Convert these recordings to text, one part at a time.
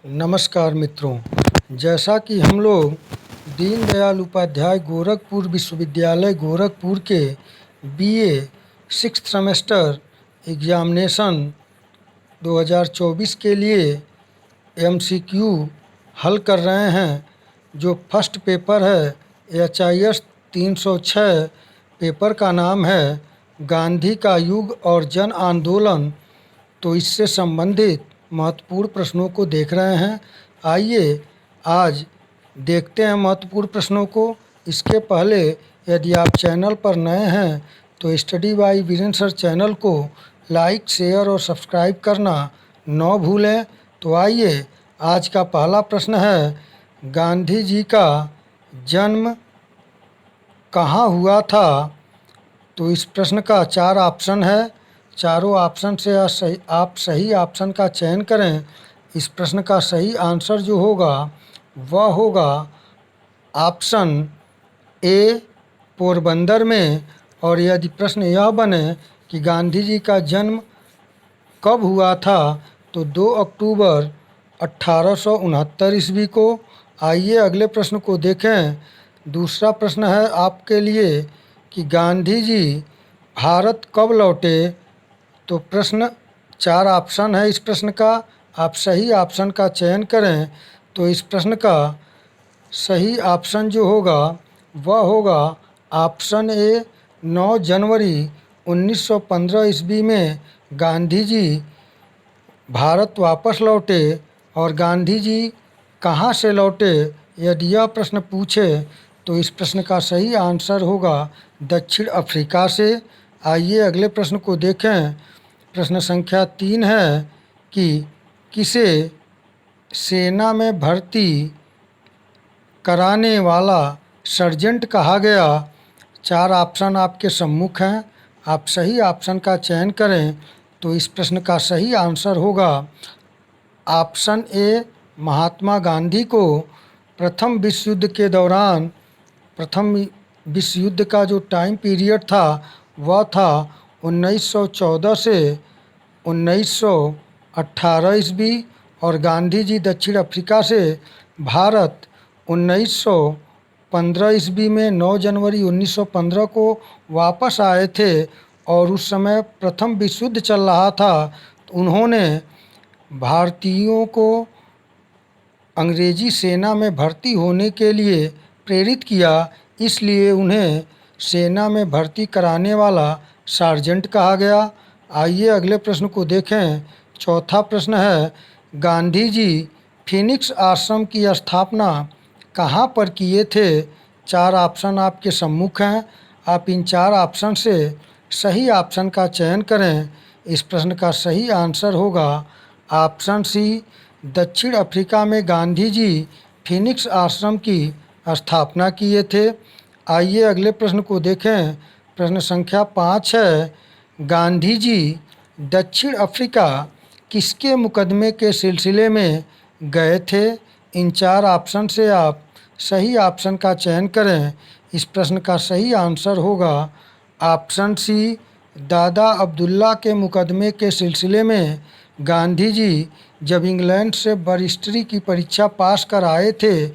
नमस्कार मित्रों, जैसा कि हम लोग दीनदयाल उपाध्याय गोरखपुर विश्वविद्यालय गोरखपुर के बीए सिक्स्थ सेमेस्टर एग्ज़ामिनेशन 2024 के लिए एमसीक्यू हल कर रहे हैं। जो फर्स्ट पेपर है HIS 306, पेपर का नाम है गांधी का युग और जन आंदोलन। तो इससे संबंधित महत्वपूर्ण प्रश्नों को देख रहे हैं। आइए आज देखते हैं महत्वपूर्ण प्रश्नों को। इसके पहले यदि आप चैनल पर नए हैं तो study by Virendra sir channel को लाइक, शेयर और सब्सक्राइब करना न भूलें। तो आइए, आज का पहला प्रश्न है, गांधी जी का जन्म कहाँ हुआ था? तो इस प्रश्न का 4 ऑप्शन है। चारों ऑप्शन से आप सही ऑप्शन का चयन करें। इस प्रश्न का सही आंसर जो होगा वह होगा ऑप्शन ए, पोरबंदर में। और यदि प्रश्न यह बने कि गांधी जी का जन्म कब हुआ था, तो 2 अक्टूबर 1869 ईस्वी को। आइए अगले प्रश्न को देखें। दूसरा प्रश्न है आपके लिए कि गांधी जी भारत कब लौटे? तो प्रश्न 4 ऑप्शन है इस प्रश्न का, आप सही ऑप्शन का चयन करें। तो इस प्रश्न का सही ऑप्शन जो होगा वह होगा ऑप्शन ए, 9 जनवरी 1915 ईस्वी में गांधी जी भारत वापस लौटे। और गांधी जी कहाँ से लौटे, यदि यह प्रश्न पूछे तो इस प्रश्न का सही आंसर होगा दक्षिण अफ्रीका से। आइए अगले प्रश्न को देखें। प्रश्न संख्या 3 है कि किसे सेना में भर्ती कराने वाला सर्जेंट कहा गया? 4 ऑप्शन आपके सम्मुख हैं, आप सही ऑप्शन का चयन करें। तो इस प्रश्न का सही आंसर होगा ऑप्शन ए, महात्मा गांधी को प्रथम विश्व युद्ध के दौरान, प्रथम विश्व युद्ध का जो टाइम पीरियड था वह था 1914 से 1918 ईस्वी। और गांधी जी दक्षिण अफ्रीका से भारत 1915 ईस्वी में 9 जनवरी 1915 को वापस आए थे। और उस समय प्रथम विश्व युद्ध चल रहा था। तो उन्होंने भारतीयों को अंग्रेजी सेना में भर्ती होने के लिए प्रेरित किया, इसलिए उन्हें सेना में भर्ती कराने वाला सार्जेंट कहा गया। आइए अगले प्रश्न को देखें। चौथा प्रश्न है, गांधी जी फीनिक्स आश्रम की स्थापना कहाँ पर किए थे? 4 ऑप्शन आपके सम्मुख हैं, आप इन 4 ऑप्शन से सही ऑप्शन का चयन करें। इस प्रश्न का सही आंसर होगा ऑप्शन सी, दक्षिण अफ्रीका में गांधी जी फीनिक्स आश्रम की स्थापना किए थे। आइए अगले प्रश्न को देखें। प्रश्न संख्या 5 है, गांधी जी दक्षिण अफ्रीका किसके मुकदमे के सिलसिले में गए थे? इन 4 ऑप्शन से आप सही ऑप्शन का चयन करें। इस प्रश्न का सही आंसर होगा ऑप्शन सी, दादा अब्दुल्ला के मुकदमे के सिलसिले में गांधी जी जब इंग्लैंड से बैरिस्टरी की परीक्षा पास कर आए थे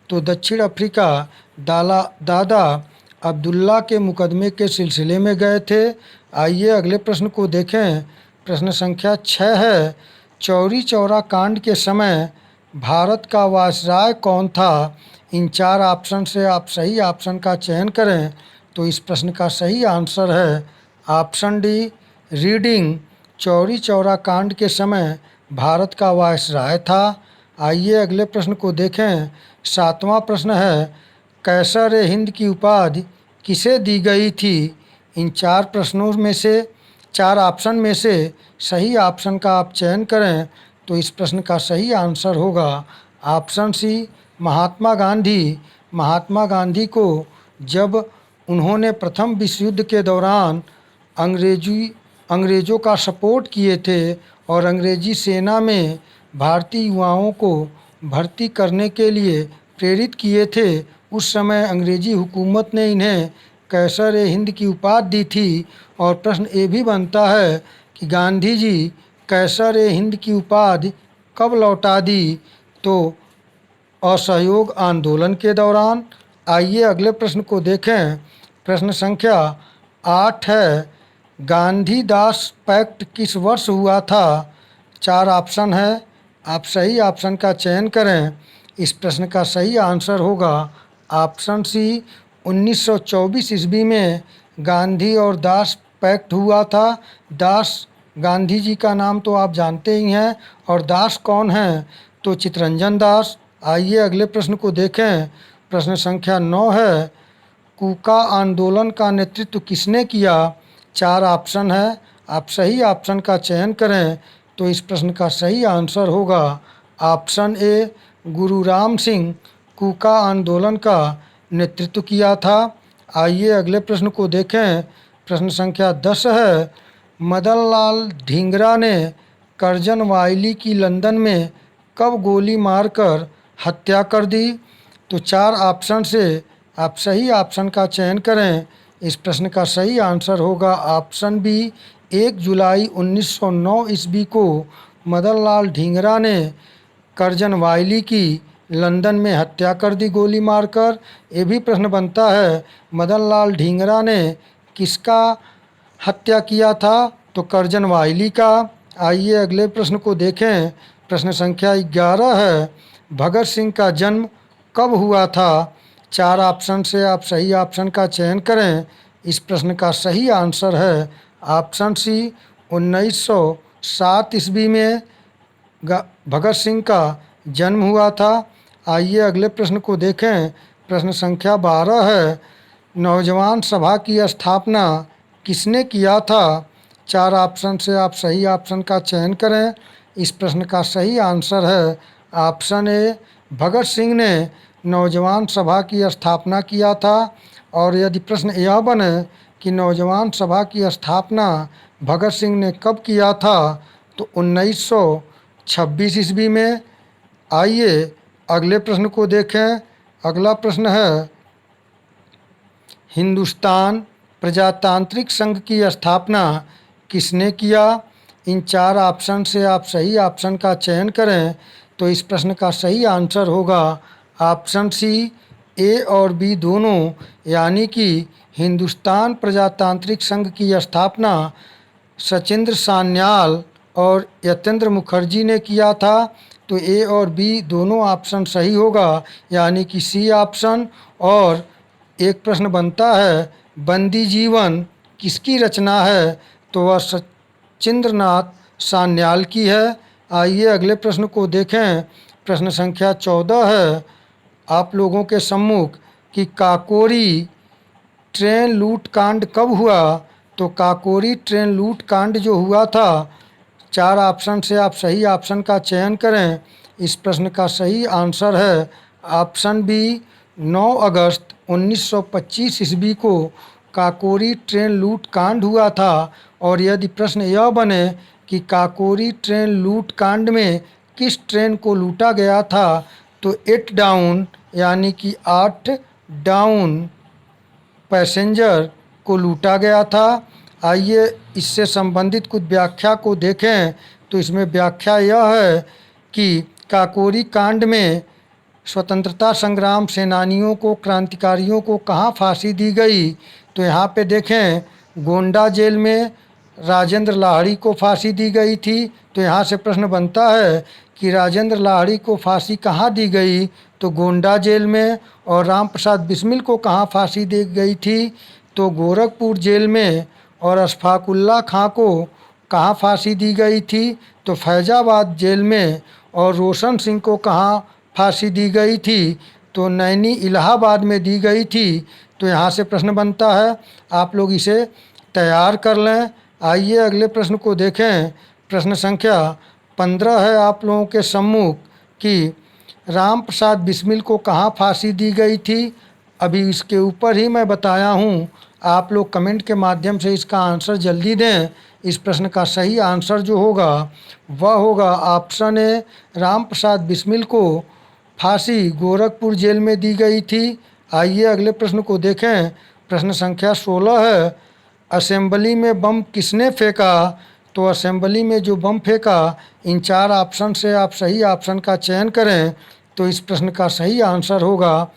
तो दक्षिण अफ्रीका दादा अब्दुल्ला के मुकदमे के सिलसिले में गए थे। आइए अगले प्रश्न को देखें। प्रश्न संख्या 6 है, चौरी चौरा कांड के समय भारत का वायसराय कौन था? इन 4 ऑप्शन से आप सही ऑप्शन का चयन करें। तो इस प्रश्न का सही आंसर है option D, reading. Chauri Chaura कांड के समय भारत का वायसराय था। आइए अगले प्रश्न को देखें। 7वां प्रश्न है, कैसर ए हिंद की उपाधि किसे दी गई थी? इन 4 प्रश्नों में से, 4 ऑप्शन में से सही ऑप्शन का आप चयन करें। तो इस प्रश्न का सही आंसर होगा ऑप्शन सी, महात्मा गांधी। महात्मा गांधी को जब उन्होंने प्रथम विश्व युद्ध के दौरान अंग्रेज़ों का सपोर्ट किए थे और अंग्रेज़ी सेना में भारतीय युवाओं को भर्ती करने के लिए प्रेरित किए थे, उस समय अंग्रेज़ी हुकूमत ने इन्हें कैसर ए हिंद की उपाधि दी थी। और प्रश्न ये भी बनता है कि गांधी जी कैसर ए हिंद की उपाधि कब लौटा दी? तो असहयोग आंदोलन के दौरान। आइए अगले प्रश्न को देखें। प्रश्न संख्या 8 है, गांधी-दास पैक्ट किस वर्ष हुआ था? 4 ऑप्शन है, आप सही ऑप्शन का चयन करें। इस प्रश्न का सही आंसर होगा ऑप्शन सी, 1924 ईस्वी में गांधी और दास पैक्ट हुआ था। दास गांधी जी का नाम तो आप जानते ही हैं, और दास कौन हैं? तो चित्तरंजन दास। आइए अगले प्रश्न को देखें। प्रश्न संख्या 9 है, कूका आंदोलन का नेतृत्व किसने किया? 4 ऑप्शन है, आप सही ऑप्शन का चयन करें। तो इस प्रश्न का सही आंसर होगा ऑप्शन ए, गुरु राम सिंह कूका आंदोलन का नेतृत्व किया था। आइए अगले प्रश्न को देखें। प्रश्न संख्या 10 है, मदन लाल ढींगरा ने करजन वायली की लंदन में कब गोली मारकर हत्या कर दी? तो 4 ऑप्शन से आप सही ऑप्शन का चयन करें। इस प्रश्न का सही आंसर होगा ऑप्शन बी, 1 जुलाई 1909 ईस्वी को मदन लाल ढींगरा ने करजन वायली की लंदन में हत्या कर दी गोली मारकर। ये भी प्रश्न बनता है, मदन लाल ढींगरा ने किसका हत्या किया था? तो करजन वायली का। आइए अगले प्रश्न को देखें। प्रश्न संख्या 11 है, भगत सिंह का जन्म कब हुआ था? 4 ऑप्शन से आप सही ऑप्शन का चयन करें। इस प्रश्न का सही आंसर है ऑप्शन सी, 1907 ईस्वी में भगत सिंह का जन्म हुआ था। आइए अगले प्रश्न को देखें। प्रश्न संख्या 12 है, नौजवान सभा की स्थापना किसने किया था? 4 ऑप्शन से आप सही ऑप्शन का चयन करें। इस प्रश्न का सही आंसर है ऑप्शन ए, भगत सिंह ने नौजवान सभा की स्थापना किया था। और यदि प्रश्न यह बने कि नौजवान सभा की स्थापना भगत सिंह ने कब किया था? तो 1926 ईस्वी में। आइए अगले प्रश्न को देखें। अगला प्रश्न है, हिंदुस्तान प्रजातांत्रिक संघ की स्थापना किसने किया? इन 4 ऑप्शन से आप सही ऑप्शन का चयन करें। तो इस प्रश्न का सही आंसर होगा ऑप्शन सी, ए और बी दोनों, यानी कि हिंदुस्तान प्रजातांत्रिक संघ की स्थापना सचिंद्र सान्याल और यतेंद्र मुखर्जी ने किया था। तो ए और बी दोनों ऑप्शन सही होगा, यानी कि सी ऑप्शन। और एक प्रश्न बनता है, बंदी जीवन किसकी रचना है? तो वह सचिंद्रनाथ सान्याल की है। आइए अगले प्रश्न को देखें। प्रश्न संख्या 14 है, आप लोगों के सम्मुख कि काकोरी ट्रेन लूट कांड कब हुआ? तो काकोरी ट्रेन लूट कांड जो हुआ था, 4 ऑप्शन से आप सही ऑप्शन का चयन करें। इस प्रश्न का सही आंसर है ऑप्शन बी, 9 अगस्त 1925 ईस्वी को काकोरी ट्रेन लूट कांड हुआ था। और यदि प्रश्न यह बने कि काकोरी ट्रेन लूट कांड में किस ट्रेन को लूटा गया था? तो 8 डाउन, यानी कि 8 डाउन पैसेंजर को लूटा गया था। आइए इससे संबंधित कुछ व्याख्या को देखें। तो इसमें व्याख्या यह है कि काकोरी कांड में स्वतंत्रता संग्राम सेनानियों को, क्रांतिकारियों को कहाँ फांसी दी गई? तो यहाँ पे देखें, गोंडा जेल में राजेंद्र लाहिड़ी को फांसी दी गई थी। तो यहाँ से प्रश्न बनता है कि राजेंद्र लाहिड़ी को फांसी कहाँ दी गई? तो गोंडा जेल में। और राम प्रसाद बिस्मिल को कहाँ फांसी दी गई थी? तो गोरखपुर जेल में। और अशफाकुल्ला खां को कहाँ फांसी दी गई थी? तो फैजाबाद जेल में। और रोशन सिंह को कहाँ फांसी दी गई थी? तो नैनी इलाहाबाद में दी गई थी। तो यहाँ से प्रश्न बनता है, आप लोग इसे तैयार कर लें। आइए अगले प्रश्न को देखें। प्रश्न संख्या 15 है आप लोगों के सम्मुख कि राम प्रसाद बिस्मिल को कहाँ फांसी दी गई थी? अभी इसके ऊपर ही मैं बताया हूँ, आप लोग कमेंट के माध्यम से इसका आंसर जल्दी दें। इस प्रश्न का सही आंसर जो होगा वह होगा ऑप्शन ए, राम प्रसाद बिस्मिल को फांसी गोरखपुर जेल में दी गई थी। आइए अगले प्रश्न को देखें। प्रश्न संख्या 16 है, असेंबली में बम किसने फेंका? तो असेंबली में जो बम फेंका, इन 4 ऑप्शन से आप सही ऑप्शन का चयन करें। तो इस प्रश्न का सही आंसर होगा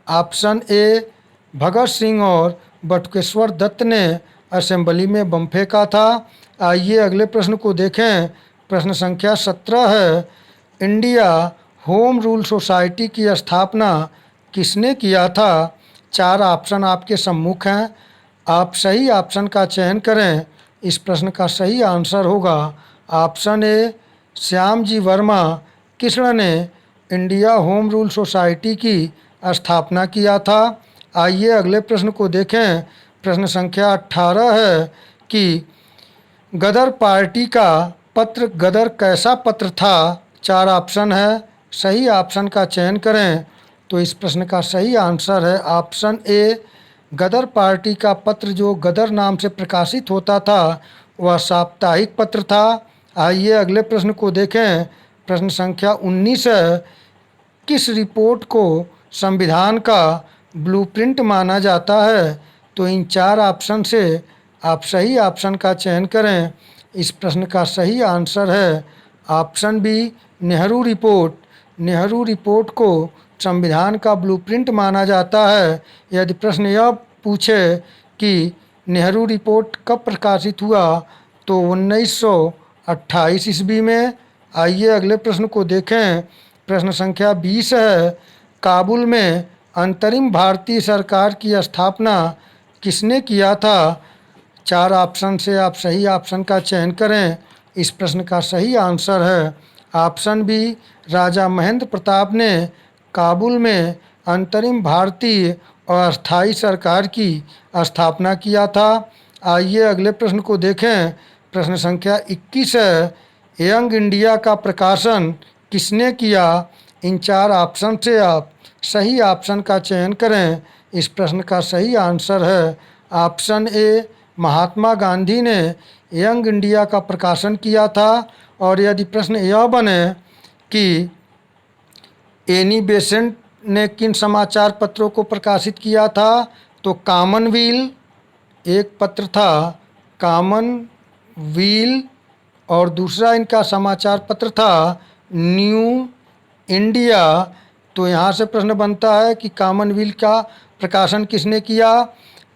ऑप्शन ए, भगत सिंह और बटुकेश्वर दत्त ने असेंबली में बम फेंका था। आइए अगले प्रश्न को देखें। प्रश्न संख्या 17 है, इंडिया होम रूल सोसाइटी की स्थापना किसने किया था? 4 ऑप्शन आपके सम्मुख हैं, आप सही ऑप्शन का चयन करें। इस प्रश्न का सही आंसर होगा ऑप्शन ए, श्याम जी वर्मा कृष्ण ने इंडिया होम रूल सोसाइटी की स्थापना किया था। आइए अगले प्रश्न को देखें। प्रश्न संख्या 18 है कि गदर पार्टी का पत्र गदर कैसा पत्र था? 4 ऑप्शन है, सही ऑप्शन का चयन करें। तो इस प्रश्न का सही आंसर है ऑप्शन ए, गदर पार्टी का पत्र जो गदर नाम से प्रकाशित होता था वह साप्ताहिक पत्र था। आइए अगले प्रश्न को देखें। प्रश्न संख्या 19 है, किस रिपोर्ट को संविधान का ब्लूप्रिंट माना जाता है? तो इन 4 ऑप्शन से आप सही ऑप्शन का चयन करें। इस प्रश्न का सही आंसर है option B, Nehru report. Nehru report को संविधान का ब्लूप्रिंट माना जाता है। यदि प्रश्न यह पूछे कि नेहरू रिपोर्ट कब प्रकाशित हुआ, तो 1928 ईस्वी में। आइए अगले प्रश्न को देखें। प्रश्न संख्या 20 है, काबुल में अंतरिम भारतीय सरकार की स्थापना किसने किया था? 4 ऑप्शन से आप सही ऑप्शन का चयन करें। इस प्रश्न का सही आंसर है ऑप्शन बी, राजा महेंद्र प्रताप ने काबुल में अंतरिम भारतीय और अस्थायी सरकार की स्थापना किया था। आइए अगले प्रश्न को देखें। प्रश्न संख्या 21 है, यंग इंडिया का प्रकाशन किसने किया? इन 4 ऑप्शन से आप सही ऑप्शन का चयन करें। इस प्रश्न का सही आंसर है ऑप्शन ए, महात्मा गांधी ने यंग इंडिया का प्रकाशन किया था। और यदि प्रश्न यह बने कि एनी बेसेंट ने किन समाचार पत्रों को प्रकाशित किया था, तो कॉमनवील एक पत्र था, कॉमनवील, और दूसरा इनका समाचार पत्र था न्यू इंडिया। तो यहाँ से प्रश्न बनता है कि कॉमनवेल्थ का प्रकाशन किसने किया?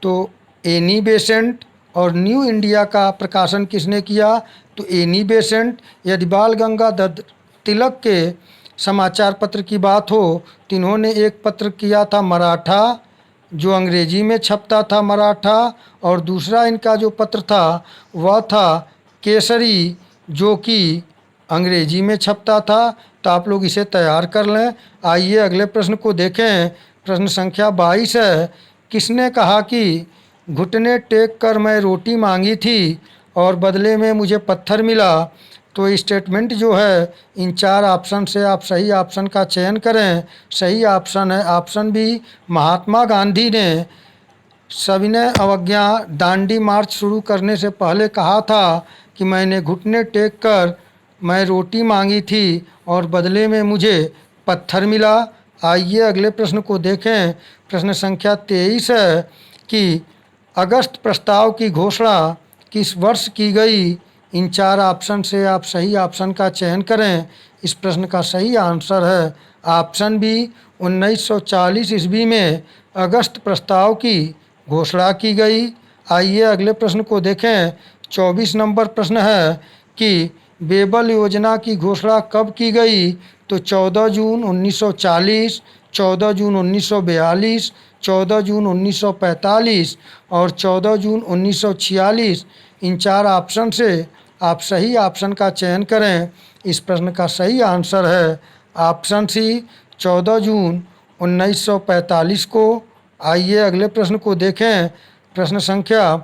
तो एनी बेसेंट। और न्यू इंडिया का प्रकाशन किसने किया? तो एनी बेसेंट। यदि बाल गंगाधर तिलक के समाचार पत्र की बात हो तो इन्होंने एक पत्र किया था मराठा, जो अंग्रेजी में छपता था मराठा, और दूसरा इनका जो पत्र था वह था केसरी, जो कि अंग्रेजी में छपता था। तो आप लोग इसे तैयार कर लें। आइए अगले प्रश्न को देखें। प्रश्न संख्या 22 है, किसने कहा कि घुटने टेक कर मैं रोटी मांगी थी और बदले में मुझे पत्थर मिला? तो स्टेटमेंट जो है इन 4 ऑप्शन से आप सही ऑप्शन का चयन करें। सही ऑप्शन है ऑप्शन बी, महात्मा गांधी ने सविनय अवज्ञा दांडी मार्च शुरू करने से पहले कहा था कि मैंने घुटने टेक कर मैं रोटी मांगी थी और बदले में मुझे पत्थर मिला। आइए अगले प्रश्न को देखें। प्रश्न संख्या 23 है कि अगस्त प्रस्ताव की घोषणा किस वर्ष की गई? इन 4 ऑप्शन से आप सही ऑप्शन का चयन करें। इस प्रश्न का सही आंसर है ऑप्शन बी, 1940 ईस्वी में अगस्त प्रस्ताव की घोषणा की गई। आइए अगले प्रश्न को देखें। 24 नंबर प्रश्न है कि बेबल योजना की घोषणा कब की गई? तो 14 जून 1940, 14 जून 1942, 14 जून 1945 और 14 जून 1946। इन 4 ऑप्शन से आप सही ऑप्शन का चयन करें। इस प्रश्न का सही आंसर है ऑप्शन सी, 14 जून 1945 को। आइए अगले प्रश्न को देखें। प्रश्न संख्या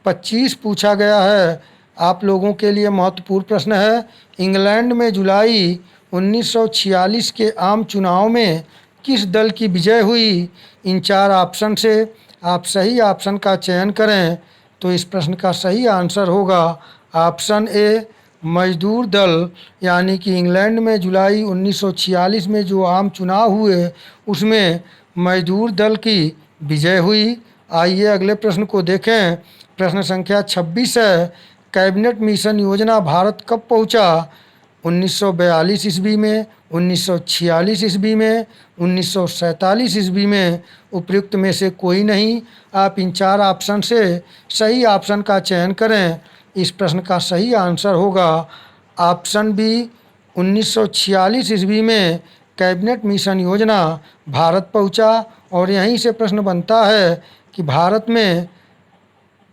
25 पूछा गया है, आप लोगों के लिए महत्वपूर्ण प्रश्न है। इंग्लैंड में जुलाई 1946 के आम चुनाव में किस दल की विजय हुई? इन 4 ऑप्शन से आप सही ऑप्शन का चयन करें। तो इस प्रश्न का सही आंसर होगा ऑप्शन ए, मजदूर दल। यानी कि इंग्लैंड में जुलाई 1946 में जो आम चुनाव हुए उसमें मजदूर दल की विजय हुई। आइए अगले प्रश्न को देखें। प्रश्न संख्या 26 है कैबिनेट मिशन योजना भारत कब पहुंचा? 1942 ईस्वी में, 1946 ईस्वी में, 1947 ईस्वी में। उपयुक्त में से कोई नहीं। आप इन 4 ऑप्शन से सही ऑप्शन का चयन करें। इस प्रश्न का सही आंसर होगा ऑप्शन बी, 1946 ईस्वी में कैबिनेट मिशन योजना भारत पहुंचा। और यहीं से प्रश्न बनता है कि भारत में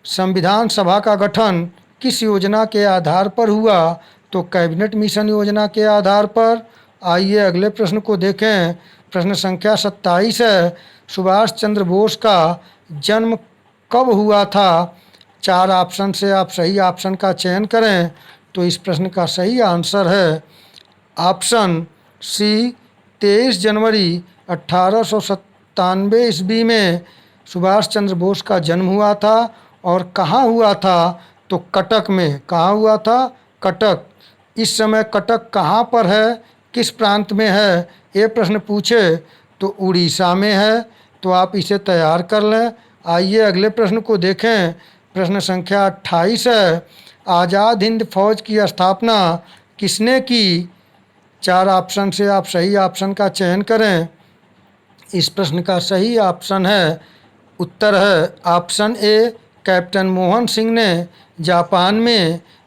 संविधान सभा का गठन किस योजना के आधार पर हुआ? तो कैबिनेट मिशन योजना के आधार पर। आइए अगले प्रश्न को देखें। प्रश्न संख्या 27 है, सुभाष चंद्र बोस का जन्म कब हुआ था? 4 ऑप्शन से आप सही ऑप्शन का चयन करें। तो इस प्रश्न का सही आंसर है ऑप्शन सी, 23 जनवरी 1897 ईस्वी में सुभाष चंद्र बोस का जन्म हुआ था। और कहाँ हुआ था? तो कटक में। कहाँ हुआ था? कटक। इस समय कटक कहाँ पर है, किस प्रांत में है? ये प्रश्न पूछे तो उड़ीसा में है। तो आप इसे तैयार कर लें। आइए अगले प्रश्न को देखें। प्रश्न संख्या 28 है, आज़ाद हिंद फौज की स्थापना किसने की? 4 ऑप्शन से आप सही ऑप्शन का चयन करें। इस प्रश्न का सही ऑप्शन है, उत्तर है option A, captain Mohan Singh ने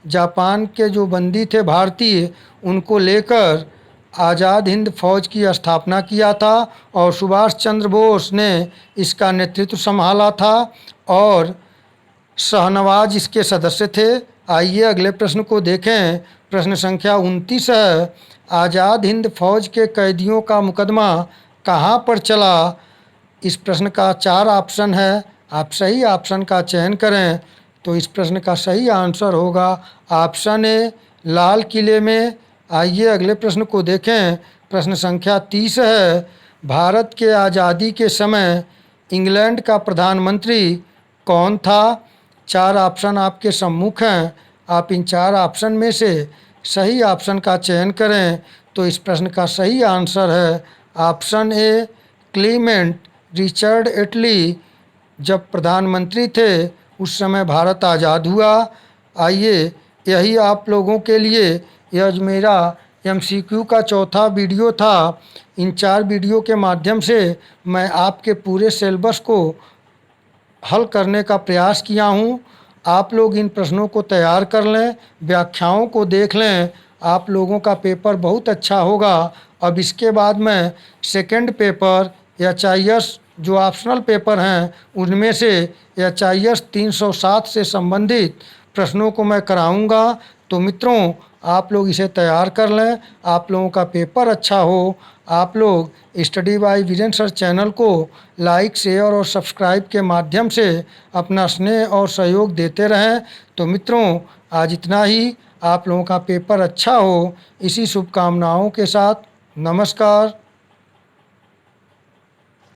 जापान के जो बंदी थे भारतीय, उनको लेकर आज़ाद हिंद फौज की स्थापना किया था। और सुभाष चंद्र बोस ने इसका नेतृत्व संभाला था और शाहनवाज इसके सदस्य थे। आइए अगले प्रश्न को देखें। प्रश्न संख्या 29 है, आज़ाद हिंद फौज के कैदियों का मुकदमा कहाँ पर चला? इस प्रश्न का 4 ऑप्शन है, आप सही ऑप्शन का चयन करें। तो इस प्रश्न का सही आंसर होगा ऑप्शन ए, लाल किले में। आइए अगले प्रश्न को देखें। प्रश्न संख्या 30 है, भारत के आज़ादी के समय इंग्लैंड का प्रधानमंत्री कौन था? 4 ऑप्शन आपके सम्मुख हैं। आप इन 4 ऑप्शन में से सही ऑप्शन का चयन करें। तो इस प्रश्न का सही आंसर है ऑप्शन ए, क्लीमेंट रिचर्ड एटली जब प्रधानमंत्री थे उस समय भारत आज़ाद हुआ। आइए यही आप लोगों के लिए यह मेरा MCQ का चौथा वीडियो था। इन 4 वीडियो के माध्यम से मैं आपके पूरे सिलेबस को हल करने का प्रयास किया हूँ। आप लोग इन प्रश्नों को तैयार कर लें, व्याख्याओं को देख लें। आप लोगों का पेपर बहुत अच्छा होगा। अब इसके बाद मैं सेकंड पेपर HIS जो ऑप्शनल पेपर हैं उनमें से HIS 307 से संबंधित प्रश्नों को मैं कराऊंगा। तो मित्रों, आप लोग इसे तैयार कर लें। आप लोगों का पेपर अच्छा हो। आप लोग study by Virendra sir channel को लाइक, शेयर और सब्सक्राइब के माध्यम से अपना स्नेह और सहयोग देते रहें। तो मित्रों, आज इतना ही। आप लोगों का पेपर अच्छा हो, इसी शुभकामनाओं के साथ नमस्कार।